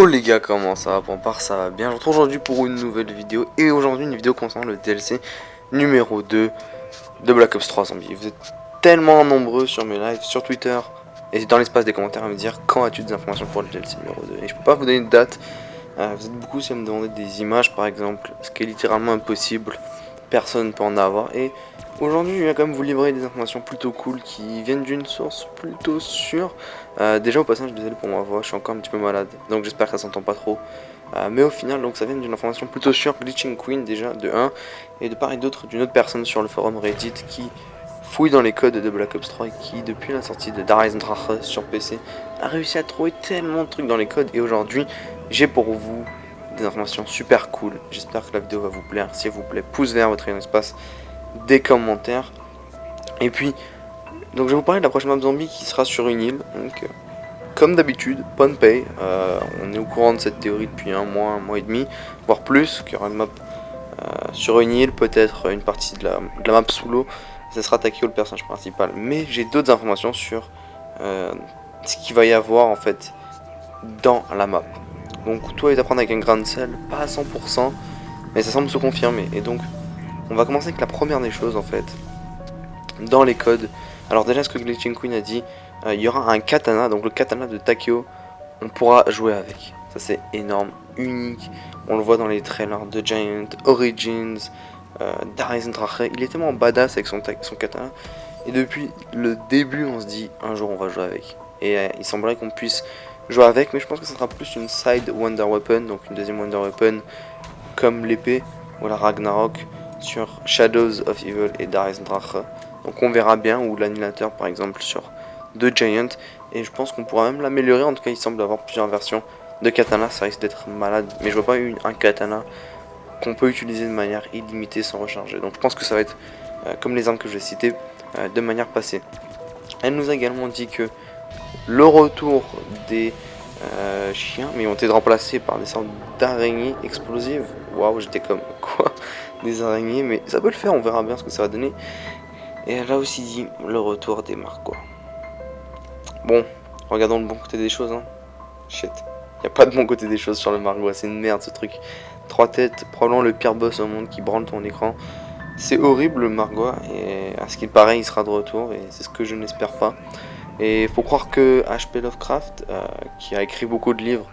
Yo les gars, comment ça va? Pour ma part ça va bien. Je vous retrouve aujourd'hui pour une nouvelle vidéo. Et aujourd'hui une vidéo concernant le DLC numéro 2 de Black Ops 3 Zombies. Vous êtes tellement nombreux sur mes lives, sur Twitter et dans l'espace des commentaires à me dire quand as-tu des informations pour le DLC numéro 2. Et je peux pas vous donner de date. Vous êtes beaucoup si à me demander des images par exemple, ce qui est littéralement impossible. Personne ne peut en avoir. Et aujourd'hui je viens quand même vous livrer des informations plutôt cool qui viennent d'une source plutôt sûre. Déjà au passage, désolé pour ma voix, je suis encore un petit peu malade, donc j'espère que ça s'entend pas trop. Mais au final, donc ça vient d'une information plutôt sûre, Glitching Queen déjà, de 1, et de part et d'autre d'une autre personne sur le forum Reddit qui fouille dans les codes de Black Ops 3 et qui, depuis la sortie de Dar es Drache sur PC, a réussi à trouver tellement de trucs dans les codes. Et aujourd'hui, j'ai pour vous des informations super cool. J'espère que la vidéo va vous plaire. Si elle vous plaît, pouce vert, votre espace, des commentaires. Et puis, donc je vais vous parler de la prochaine map zombie qui sera sur une île. Donc, comme d'habitude, Pohnpei. On est au courant de cette théorie depuis un mois et demi, voire plus, qu'il y aura une map sur une île, peut-être une partie de la map sous l'eau. Ce sera Takeo le personnage principal. Mais j'ai d'autres informations sur ce qu'il va y avoir en fait dans la map. Donc tout est à prendre avec un grain de sel, pas à 100%, mais ça semble se confirmer. Et donc on va commencer avec la première des choses en fait. Dans les codes, alors déjà ce que Glitching Queen a dit, il y aura un katana, donc le katana de Takeo, on pourra jouer avec. Ça c'est énorme, unique, on le voit dans les trailers de Giant, Origins, Dar es Drache. Il est tellement badass avec son katana, et depuis le début on se dit un jour on va jouer avec. Et il semblerait qu'on puisse jouer avec, mais je pense que ce sera plus une side Wonder Weapon, donc une deuxième Wonder Weapon comme l'épée ou la Ragnarok sur Shadows of Evil et Dar es Drache. Donc on verra bien, ou l'annulateur par exemple sur The Giant, et je pense qu'on pourra même l'améliorer. En tout cas il semble avoir plusieurs versions de katana, ça risque d'être malade, mais je vois pas un katana qu'on peut utiliser de manière illimitée sans recharger. Donc je pense que ça va être comme les armes que je vais citer de manière passée. Elle nous a également dit que le retour des chiens, mais ils ont été remplacés par des sortes d'araignées explosives. Waouh, j'étais comme quoi? Des araignées, mais ça peut le faire, on verra bien ce que ça va donner. Et elle a aussi dit le retour des Marquois. Bon, regardons le bon côté des choses, hein. Shit. Y a pas de bon côté des choses sur le Margwa, c'est une merde ce truc. 3 têtes, probablement le pire boss au monde qui branle ton écran. C'est horrible le Margwa, et à ce qu'il paraît il sera de retour, et c'est ce que je n'espère pas. Et il faut croire que H.P. Lovecraft, qui a écrit beaucoup de livres,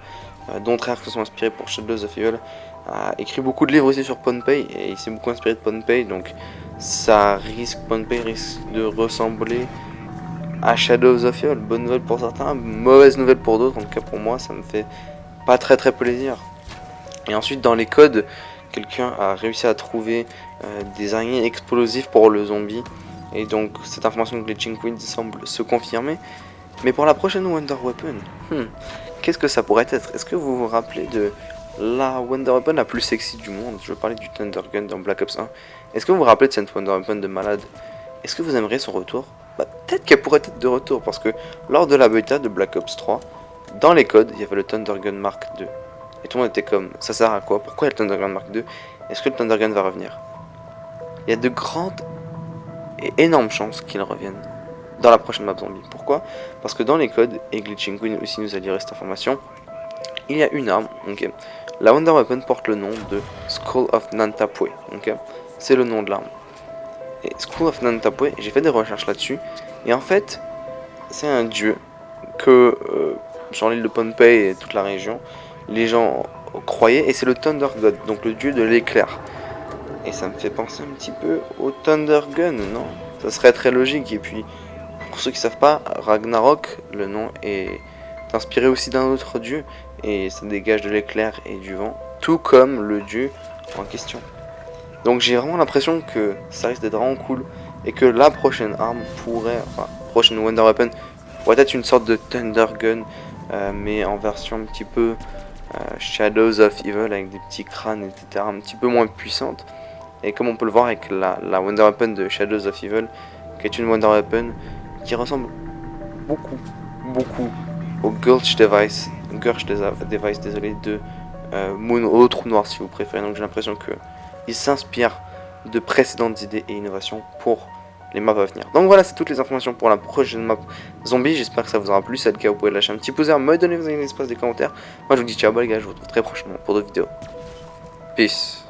dont Treyarch se sont inspirés pour Shadows of Evil, a écrit beaucoup de livres aussi sur Pohnpei, et il s'est beaucoup inspiré de Pohnpei, donc Pohnpei risque de ressembler à Shadows of Evil. Bonne nouvelle pour certains, mauvaise nouvelle pour d'autres. En tout cas pour moi ça me fait pas très plaisir. Et ensuite dans les codes, quelqu'un a réussi à trouver des araignées explosives pour le zombie, et donc cette information de Glitching Queen semble se confirmer. Mais pour la prochaine Wonder Weapon, qu'est-ce que ça pourrait être? Est-ce que vous vous rappelez de la Wonder Weapon la plus sexy du monde? Je veux parler du Thunder Gun dans Black Ops 1. Est-ce que vous vous rappelez de cette Wonder Weapon de malade? Est-ce que vous aimeriez son retour? Peut-être qu'elle pourrait être de retour, parce que lors de la bêta de Black Ops 3, dans les codes, il y avait le Thunder Gun Mark II. Et tout le monde était comme, ça sert à quoi? Pourquoi il y a le Thunder Gun Mark II? Est-ce que le Thunder Gun va revenir? Il y a de grandes et énormes chances qu'il revienne dans la prochaine map zombie. Pourquoi? Parce que dans les codes, et Glitching Queen aussi nous a livré cette information, il y a une arme, ok. La Wonder Weapon porte le nom de Skull of Nantapwe, ok. C'est le nom de l'arme. Et Skull of Nantapwe, j'ai fait des recherches là-dessus, et en fait, c'est un dieu que, sur l'île de Pohnpei et toute la région, les gens croyaient, et c'est le Thunder God, donc le dieu de l'éclair. Et ça me fait penser un petit peu au Thunder Gun, non? Ça serait très logique. Et puis, pour ceux qui savent pas, Ragnarok, le nom est inspiré aussi d'un autre dieu, et ça dégage de l'éclair et du vent, tout comme le dieu en question. Donc j'ai vraiment l'impression que ça risque d'être vraiment cool, et que la prochaine arme prochaine Wonder Weapon pourrait être une sorte de Thunder Gun, mais en version un petit peu Shadows of Evil, avec des petits crânes, etc., un petit peu moins puissante. Et comme on peut le voir avec la Wonder Weapon de Shadows of Evil, qui est une Wonder Weapon qui ressemble beaucoup au Gulch Device, désolé, de Moon, au Trou Noir si vous préférez. Donc j'ai l'impression qu'il s'inspire de précédentes idées et innovations pour les maps à venir. Donc voilà, c'est toutes les informations pour la prochaine map zombie. J'espère que ça vous aura plu. Si c'est le cas, vous pouvez lâcher un petit pouce vert, me donner vos avis dans l'espace des commentaires. Moi je vous dis ciao, les gars, je vous retrouve très prochainement pour d'autres vidéos. Peace.